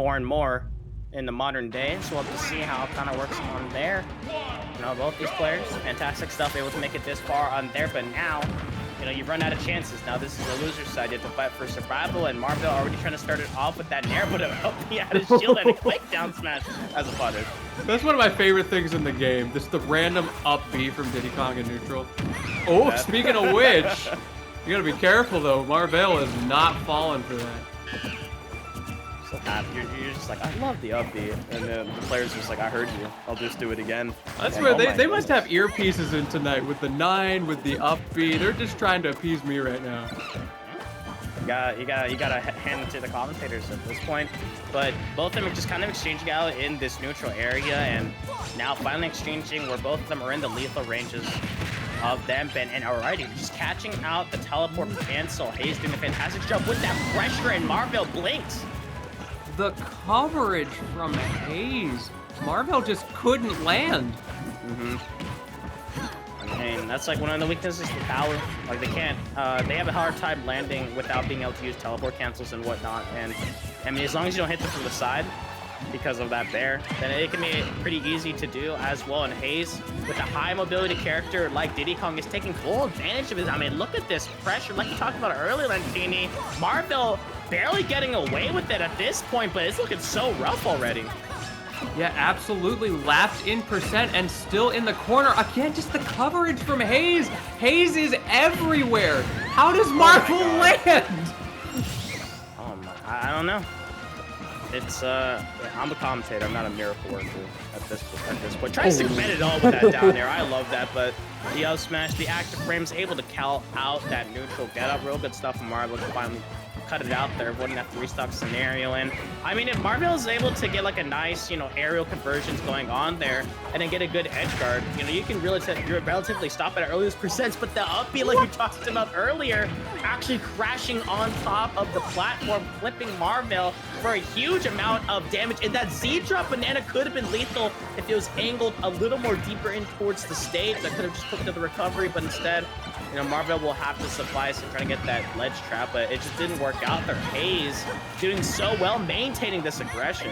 more and more in the modern day. So we'll have to see how it kind of works on there. You know, both these players, fantastic stuff, able to make it this far on there, but now, you know, you've run out of chances. Now this is the loser side. You have to fight for survival, and Marvale already trying to start it off with that nair, but he had his shield and a quick down smash as a punish. That's one of my favorite things in the game. Just the random up B from Diddy Kong in neutral. Oh, speaking of which, you gotta be careful though. Marvale is not falling for that. So happy. You're just like, I love the up B, and then the player's just like, I heard you. I'll just do it again. That's and, where oh they must have earpieces in tonight with the 9, with the up B. They're just trying to appease me right now. You gotta hand it to the commentators at this point. But both of them are just kind of exchanging out in this neutral area, and now finally exchanging where both of them are in the lethal ranges of them. And alrighty, just catching out the teleport cancel. Haze doing a fantastic job with that pressure, and Marvale blinks. The coverage from Haze. Marvale just couldn't land. I mean, that's like one of the weaknesses with Power. Like, they can't, they have a hard time landing without being able to use teleport cancels and whatnot. And I mean, as long as you don't hit them from the side because of that bear, then it can be pretty easy to do as well. And Haze, with a high mobility character like Diddy Kong, is taking full advantage of it. I mean, look at this pressure, like you talked about earlier, Lentini. Marvale barely getting away with it at this point, but it's looking so rough already. Yeah, absolutely. Lapped in percent and still in the corner. Again, just the coverage from Haze. Haze is everywhere. How does Marvel land? Oh my, I don't know. It's I'm a commentator. I'm not a miracle worker at this point. Tries to commit it all with that down there. I love that, but the up smash, the active frames, able to call out that neutral get up. Real good stuff from Marvel to finally cut it out there, avoiding that 3-stock scenario. And I mean, if Marvale is able to get like a nice, you know, aerial conversions going on there, and then get a good edge guard, you know, you can really relatively stop at earliest percents. But the up B, like we talked about earlier, actually crashing on top of the platform, clipping Marvale for a huge amount of damage. And that Z drop banana could have been lethal if it was angled a little more deeper in towards the stage. That could have just put to the recovery, but instead, you know, Marvale will have to suffice and try to get that ledge trap, but it just didn't work out there. Haze doing so well, maintaining this aggression.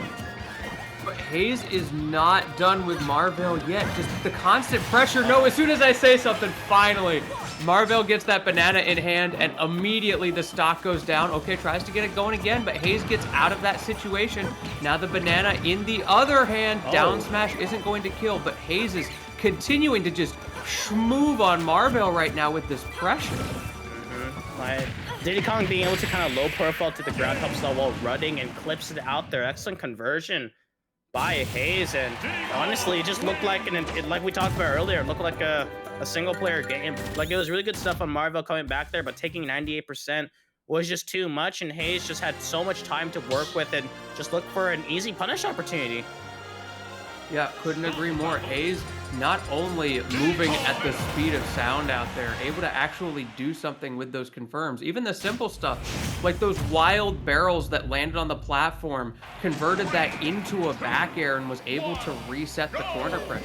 But Haze is not done with Marvale yet. Just the constant pressure. No, as soon as I say something, finally, Marvale gets that banana in hand, and immediately the stock goes down. Okay, tries to get it going again, but Haze gets out of that situation. Now the banana in the other hand. Down smash isn't going to kill, but Haze is continuing to just schmoove on Marvale right now with this pressure. Like, Diddy Kong being able to kind of low profile to the ground helps out while running and clips it out there. Excellent conversion by Haze, and honestly, it just looked like, like we talked about earlier, it looked like a single player game. Like, it was really good stuff on Marvale coming back there, but taking 98% was just too much, and Haze just had so much time to work with and just look for an easy punish opportunity. Yeah, couldn't agree more. Haze not only moving at the speed of sound out there, able to actually do something with those confirms. Even the simple stuff, like those wild barrels that landed on the platform, converted that into a back air and was able to reset the corner pressure.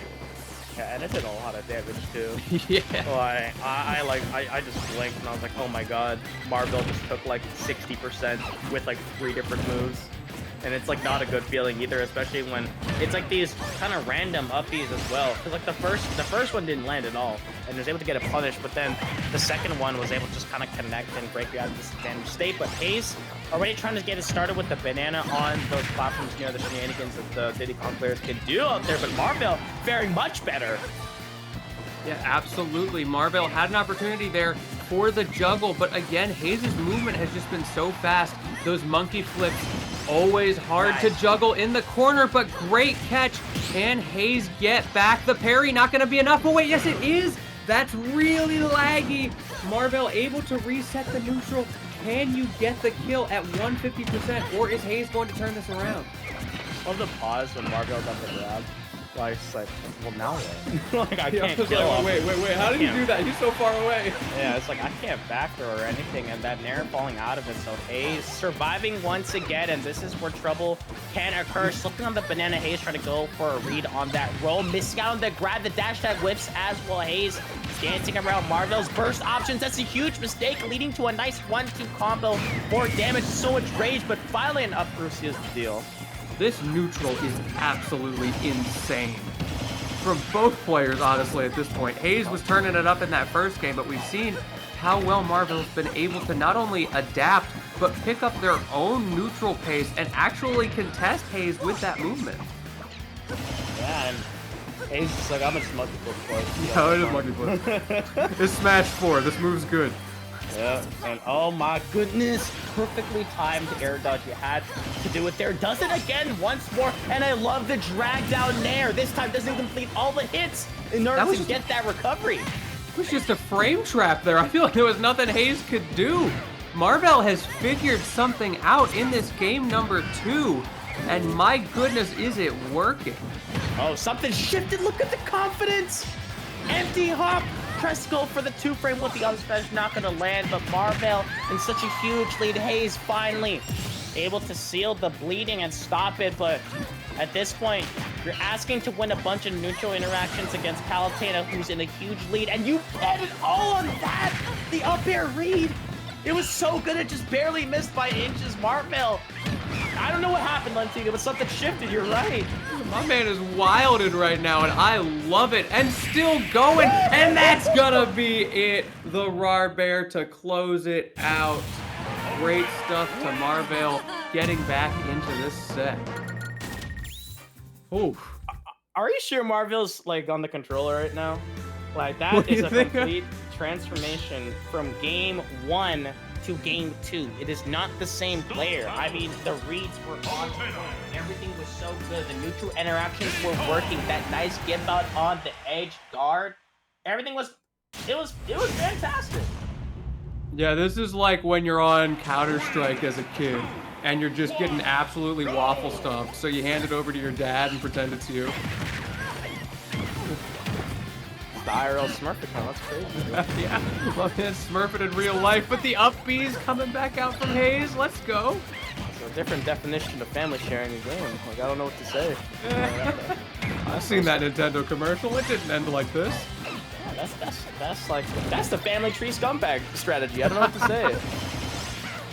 Yeah, and it did a lot of damage too. Yeah. Well, I just blinked and I was like, oh my god, Marvale just took like 60% with like 3 different moves. And it's like not a good feeling either, especially when it's like these kind of random uppies as well. Because like the first one didn't land at all, and was able to get it punished, but then the second one was able to just kind of connect and break you out of this damaged state. But Haze already trying to get it started with the banana on those platforms near the shenanigans that the Diddy Kong players can do out there, but Marvale faring much better. Yeah, absolutely. Marvale had an opportunity there for the juggle, but again, Haze's movement has just been so fast. Those monkey flips, always hard to juggle in the corner, but great catch. Can Haze get back the parry? Not going to be enough. Oh, wait, yes, it is. That's really laggy. Marvale able to reset the neutral. Can you get the kill at 150%, or is Haze going to turn this around? Love the pause when Marvale got the grab. Like, it's like, well, now what? Like, I can't kill him. Wait, how did you do that? He's so far away. Yeah, it's like, I can't back throw or anything, and that Nair falling out of it. So Haze surviving once again, and this is where trouble can occur. Slipping on the banana, Haze trying to go for a read on that roll. Missing out on the grab, the dash tag whips as well. Haze dancing around Marvale's burst options. That's a huge mistake, leading to a nice 1-2 combo for damage. So much rage, but finally an up through seals the deal. This neutral is absolutely insane. From both players, honestly, at this point. Haze was turning it up in that first game, but we've seen how well Marvale's been able to not only adapt, but pick up their own neutral pace and actually contest Haze with that movement. Yeah, and Haze is like, I'm a monkey flip twice. Yeah, it is monkey flip. It's Smash 4. This move's good. Yeah, and oh my goodness, perfectly timed air dodge. You had to do it there. Does it again once more, and I love the drag down nair. This time doesn't complete all the hits in order to get that recovery. It was just a frame trap there. I feel like there was nothing Haze could do. Marvale has figured something out in this game number 2, and my goodness, is it working? Oh, something shifted. Look at the confidence. Empty hop. Tries to go for the 2-frame with the up smash, not going to land, but Marvale in such a huge lead. Haze finally able to seal the bleeding and stop it, but at this point, you're asking to win a bunch of neutral interactions against Palutena, who's in a huge lead, and you bet it all on that! The up air read! It was so good, it just barely missed by inches. Marvale, I don't know what happened, Lentina, but something shifted, you're right. My man is wilded right now, and I love it, and still going, and that's gonna be it. The Rar Bear to close it out. Great stuff to Marvale, getting back into this set. Oof. Are you sure Marvale's like on the controller right now? Like that is a complete transformation from game 1 to game 2. It is not the same player. I mean, the reads were on point. Everything was so good. The neutral interactions were working. That nice give out on the edge guard. Everything was, it was fantastic. Yeah, this is like when you're on Counter-Strike as a kid and you're just getting absolutely waffle stumped. So you hand it over to your dad and pretend it's you. The IRL Smurficon, that's crazy. Yeah, well, it's Smurfing in real life, but the up B's coming back out from Haze. Let's go. So a different definition of family sharing a game. Like, I don't know what to say. I've seen that Nintendo commercial. It didn't end like this. Yeah, that's the family tree scumbag strategy. I don't know what to say.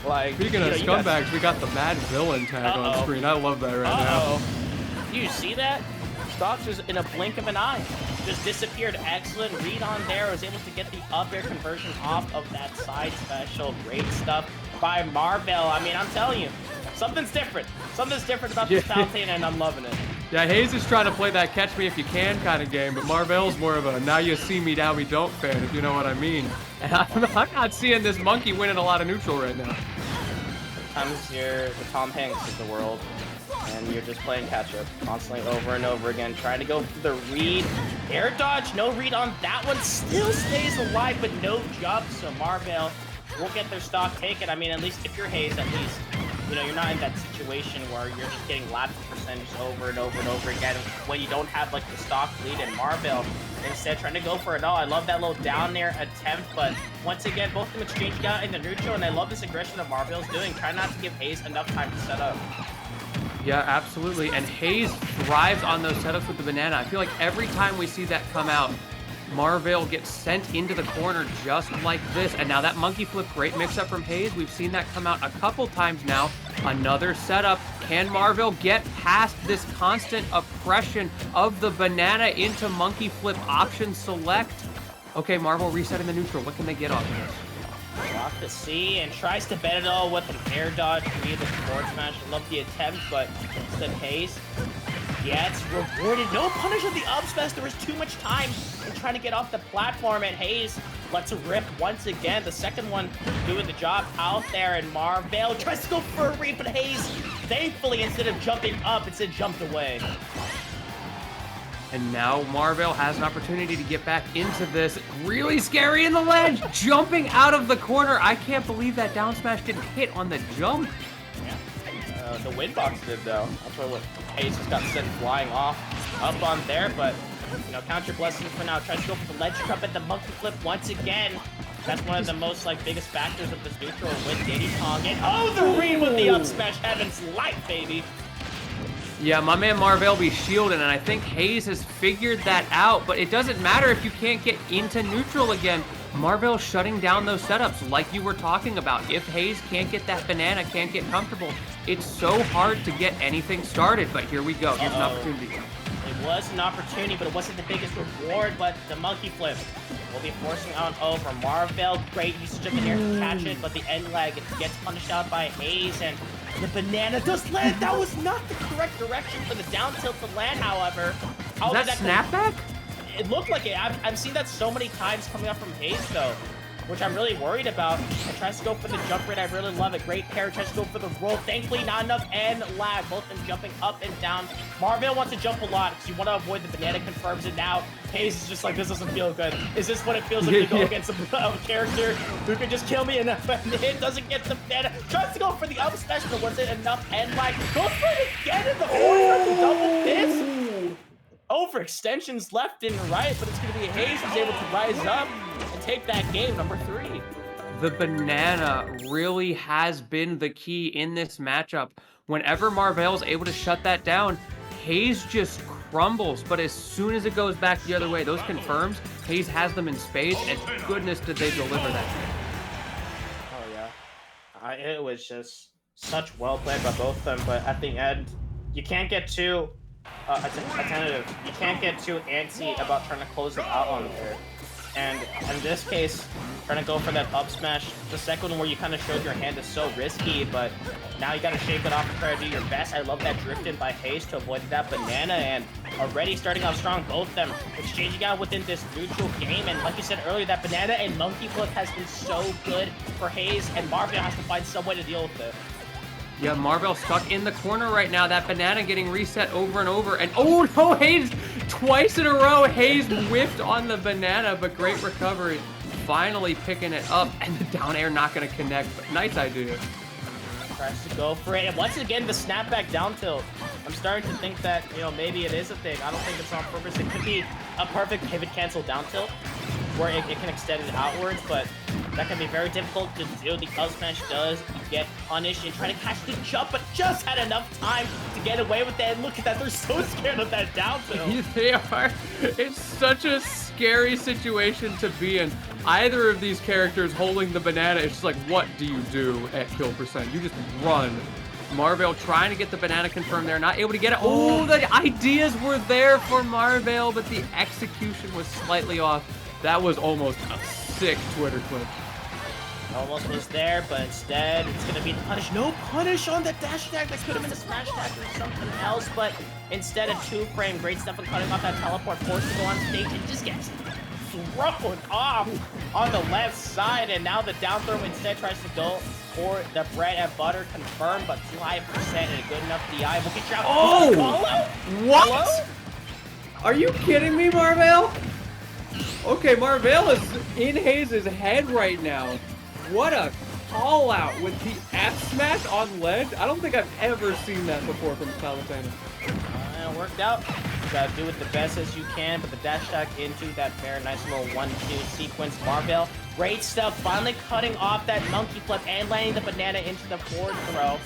Like, speaking of scumbags, we got the Mad Villain tag on screen. I love that right now. Do you see that? Stock just in a blink of an eye just disappeared. Excellent read on there. Was able to get the up air conversion off of that side special. Great stuff by Marvale. I mean, I'm telling you, something's different. Something's different about this Palutena, and I'm loving it. Yeah, Haze is trying to play that catch me if you can kind of game, but Marvale's more of a now you see me, now we don't fan, if you know what I mean. And I'm not seeing this monkey winning a lot of neutral right now. Sometimes you're the Tom Hanks of the world, and you're just playing catch-up constantly over and over again, trying to go for the read. Air dodge, no read on that one, still stays alive, but no jump, so Marvale will get their stock taken. I mean, at least if you're Haze, at least, you know, you're not in that situation where you're just getting lapse percentages over and over and over again when you don't have, like, the stock lead. And Marvale, instead, trying to go for it all. I love that little down air attempt, but once again, both of them exchanged out in the neutral, and I love this aggression that Marvale's doing. Try not to give Haze enough time to set up. Yeah, absolutely. And Haze thrives on those setups with the banana. I feel like every time we see that come out, Marvale gets sent into the corner just like this. And now that monkey flip, great mix-up from Haze. We've seen that come out a couple times now. Another setup. Can Marvale get past this constant oppression of the banana into monkey flip option select? Okay, Marvale resetting the neutral. What can they get off of this? Off the C and tries to bet it all with an air dodge via the forward smash. I love the attempt, but instead Haze gets rewarded. No punish on the up smash. There was too much time in trying to get off the platform, and Haze lets it rip once again. The second one doing the job out there, and Marvale tries to go for a read, but Haze, thankfully, instead of jumping up, instead jumped away. And now Marvale has an opportunity to get back into this. Really scary in the ledge, jumping out of the corner. I can't believe that down smash didn't hit on the jump. Yeah, the win box did though. That's what Haze just got sent flying off up on there, but you know, count your blessings for now. Tries to go for the ledge trap at the monkey flip once again. That's one of the most biggest factors of this neutral with Diddy Kong. And oh, the read with the up smash, heaven's light, baby. Yeah, my man Marvale be shielding, and I think Haze has figured that out, but it doesn't matter if you can't get into neutral again. Marvale shutting down those setups like you were talking about. If Haze can't get that banana, can't get comfortable, it's so hard to get anything started. But here we go. Here's an opportunity. It was an opportunity, but it wasn't the biggest reward. But the monkey flip will be forcing on over. Marvale, great usage of the air to catch it, but the end lag gets punished out by Haze, and the banana does land. That was not the correct direction for the down tilt to land, however. Is that snapback? It looked like it. I've seen that so many times coming up from Haze, though, which I'm really worried about. And tries to go for the jump rate. I really love it. Great pair. Tries to go for the roll. Thankfully, not enough and lag. Both them jumping up and down. Marvale wants to jump a lot because you want to avoid the banana confirms it now. Haze is just like, this doesn't feel good. Is this what it feels like to go against a character who can just kill me and it doesn't get the banana? Tries to go for the up smash, but was it enough and lag? Goes for it again in the corner to double this. Overextensions left and right, but it's going to be Haze who's able to rise up and take that game, number 3. The banana really has been the key in this matchup. Whenever Marvale is able to shut that down, Haze just crumbles. But as soon as it goes back the other way, those confirms, Haze has them in spades, and goodness did they deliver that. Oh yeah, it was just such well played by both of them. But at the end, you can't get too attentive. You can't get too antsy about trying to close it out on there. And in this case, trying to go for that up smash, the second one where you kind of showed your hand is so risky, but now you got to shake it off and try to do your best. I love that drift in by Haze to avoid that banana, and already starting off strong, both of them exchanging out within this neutral game. And like you said earlier, that banana and monkey flip has been so good for Haze, and Marvale has to find some way to deal with it. Yeah, Marvale stuck in the corner right now. That banana getting reset over and over. And oh no, Haze, twice in a row, Haze whiffed on the banana, but great recovery. Finally picking it up, and the down air not going to connect, but nice idea. Tries to go for it, and once again, the snapback down tilt. I'm starting to think that, maybe it is a thing. I don't think it's on purpose. It could be a perfect pivot cancel down tilt, where it can extend it outwards, but that can be very difficult to do. The up smash does get punished and try to catch the jump, but just had enough time to get away with that. And look at that, they're so scared of that down tilt. They are. It's such a scary situation to be in. Either of these characters holding the banana, it's just like, what do you do at kill percent? You just run. Marvale trying to get the banana confirmed there, not able to get it. Oh, the ideas were there for Marvale, but the execution was slightly off. That was almost a sick Twitter clip. Almost was there, but instead it's going to be the punish. No punish on the dash attack. That could have been a smash attack or something else, but instead a 2-frame. Great stuff on cutting off that teleport, forced to go on stage, and just gets thrown off on the left side. And now the down throw instead tries to go for the bread and butter confirmed, but too high percent and a good enough DI will get you out. Oh! What? Hello? Are you kidding me, Marvale? Okay, Marvale is in Haze's head right now. What a call out with the F smash on ledge. I don't think I've ever seen that before from Palutena. It worked out. You gotta do it the best as you can, but the dash attack into that fair, nice little 1-2 sequence. Marvale, great stuff. Finally cutting off that monkey flip and landing the banana into the forward throw.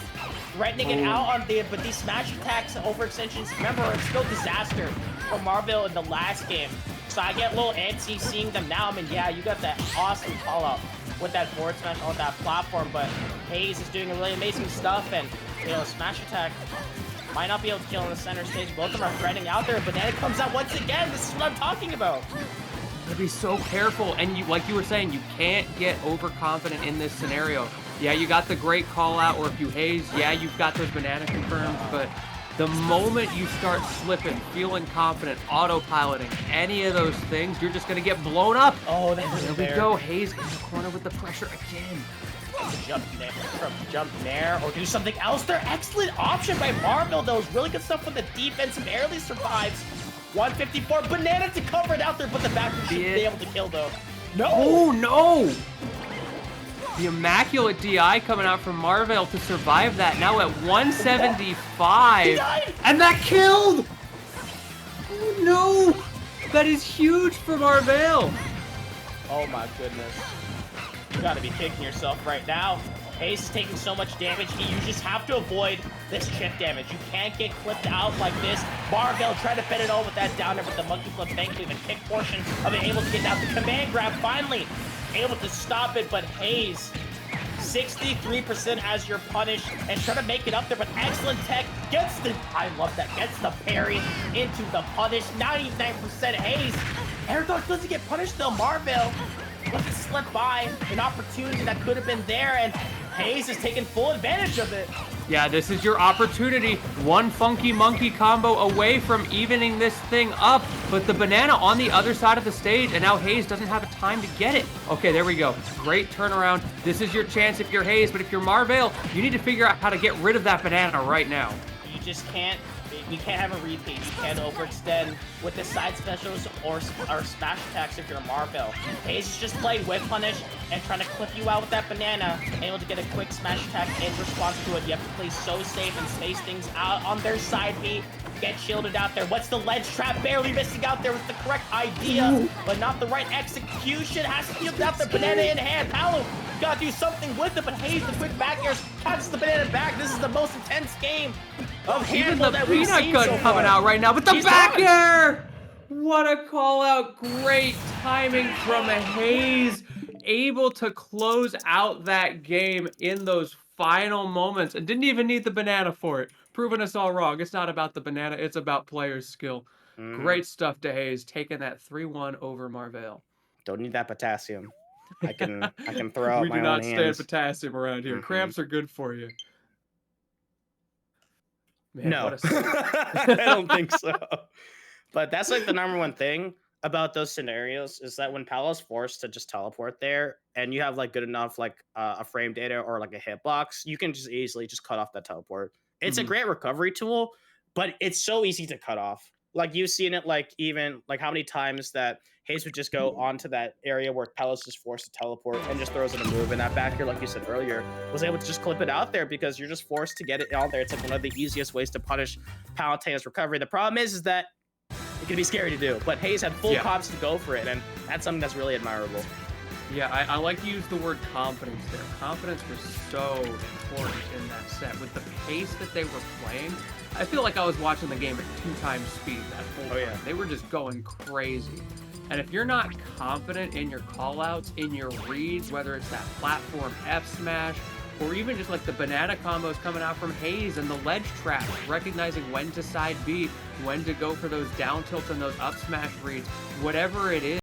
Threatening it out on but these smash attacks, overextensions, remember, it's still disaster for Marvale in the last game. So I get a little antsy seeing them now. I mean, yeah, you got that awesome call out with that forward smash on that platform, but Haze is doing really amazing stuff, and smash attack might not be able to kill on the center stage. Both of them are threatening out there. Banana comes out once again. This is what I'm talking about. You gotta be so careful, and like you were saying, you can't get overconfident in this scenario. Yeah, you got the great call out, or if you Haze, yeah, you've got those banana confirms, but the moment you start slipping, feeling confident, autopiloting, any of those things, you're just going to get blown up. Oh, there we go. Haze in the corner with the pressure again. Jump there, or do something else. They're excellent option by Marvale, though. Really good stuff from the defense. Barely survives. 154. Banana to cover it out there, but the back should be able to kill, though. No. Oh, no. The immaculate DI coming out from Marvale to survive that. Now at 175. And that killed! Oh no! That is huge for Marvale. Oh my goodness. You gotta be kicking yourself right now. Haze is taking so much damage. You just have to avoid this chip damage. You can't get clipped out like this. Marvale tried to bend it all with that down there, but the monkey flip, thankfully, the kick portion of it able to get out. The command grab finally able to stop it, but Haze 63% as your punish and try to make it up there, but excellent tech gets the, I love that, gets the parry into the punish. 99% Haze. Air dodge doesn't get punished though. Marvale let it slip by an opportunity that could have been there, and Haze is taking full advantage of it. Yeah, this is your opportunity. One funky monkey combo away from evening this thing up, but the banana on the other side of the stage, and now Haze doesn't have a time to get it. Okay, there we go. Great turnaround. This is your chance if you're Haze, but if you're Marvale, you need to figure out how to get rid of that banana right now. You just can't. You can't have a repeat. You can't overextend with the side specials or smash attacks if you're a Marvale. Haze is just playing whip punish and trying to clip you out with that banana, able to get a quick smash attack in response to it. You have to play so safe and space things out on their side B. Get shielded out there. What's the ledge trap? Barely missing out there with the correct idea, but not the right execution. Has to shield out the banana in hand. Palu gotta do something with it, but Haze, the quick back air, catches the banana back. This is the most intense game of Even handball the that we've peanut seen gun so coming far. out right now, but the He's back gone. air! What a call out. Great timing from a Haze. Able to close out that game in those final moments and didn't even need the banana for it. Proving us all wrong. It's not about the banana, it's about players' skill. Great stuff to Haze, taking that 3-1 over Marvale. Don't need that potassium. I can throw out We my do own not stand hands. potassium around here. Cramps are good for you. Man, No, what a I don't think so. But that's like the number one thing about those scenarios is that when Palo's forced to just teleport there and you have like good enough like a frame data or like a hitbox, you can just easily just cut off that teleport. It's a great recovery tool, but it's so easy to cut off. Like you've seen it, like even like how many times that Haze would just go onto that area where Palace is forced to teleport and just throws in a move, and that back here, like you said earlier, was able to just clip it out there because you're just forced to get it out there. It's like one of the easiest ways to punish Palutena's recovery. The problem is that it can be scary to do, but Haze had full comps to go for it, and that's something that's really admirable. Yeah, I like to use the word confidence there. Confidence was so important in that set. With the pace that they were playing, I feel like I was watching the game at 2 times speed that whole time. Yeah. They were just going crazy. And if you're not confident in your callouts, in your reads, whether it's that platform F smash, or even just like the banana combos coming out from Haze and the ledge traps, recognizing when to side B, when to go for those down tilts and those up smash reads, whatever it is,